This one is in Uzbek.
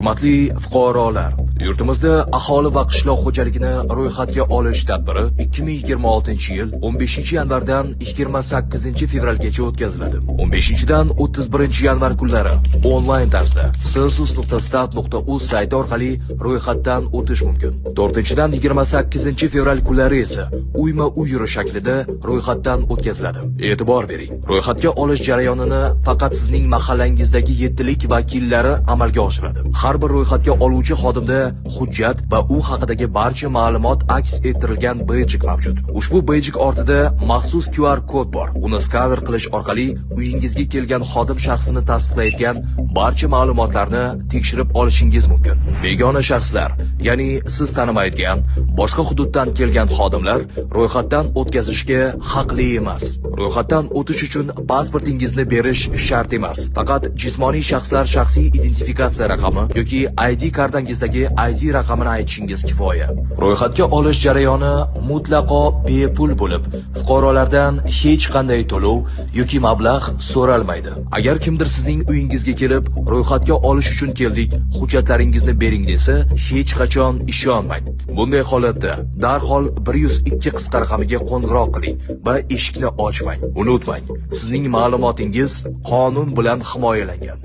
Hurmatli fuqarolar, yurtimizda aholi va qishloq xo'jaligini ro'yxatga olish tadbiri 2026-yil 15-yanvardan 28-fevralgacha o'tkaziladi. 15-dan 31-yanvar kunlari onlayn tarzda census.stat.uz sayti orqali ro'yxatdan o'tish mumkin. 4-dan 28-fevral kunlari esa uyma-uy yurish shaklida ro'yxatdan o'tkaziladi. E'tibor bering, ro'yxatga olish jarayonini faqat sizning mahallangizdagi yettilik vakillari amalga oshiradi. Har bir ro'yxatga oluvchi xodimda hujjat va u haqidagi barcha ma'lumot aks ettirilgan bejik mavjud. Ushbu bejik ortida maxsus QR kod bor. Uni skaner qilish orqali uyingizga kelgan xodim shaxsini tasdiqlaydigan barcha ma'lumotlarni tekshirib olishingiz mumkin. Begona shaxslar, ya'ni siz tanimaydigan boshqa hududdan kelgan xodimlar ro'yxatdan o'tkazishga haqli emas. Ro'yxatdan o'tish uchun pasportingizni berish shart emas. Faqat jismoniy shaxslar shaxsiy identifikatsiya raqami yoki ID kartangizdagi ID raqamini aytishingiz kifoya. Ro'yxatga olish jarayoni mutlaqo bepul bo'lib, fuqarolardan hech qanday to'lov yoki mablag' so'ralmaydi. Agar kimdir sizning uyingizga kelib, ro'yxatga olish uchun keldik, hujjatlaringizni bering desa, hech qachon ishonmang. Bunday holatda darhol 102 qisqa raqamiga qo'ng'iroq qiling va eshikni ochmang. Unutmang, sizning ma'lumotingiz qonun bilan himoyalangan.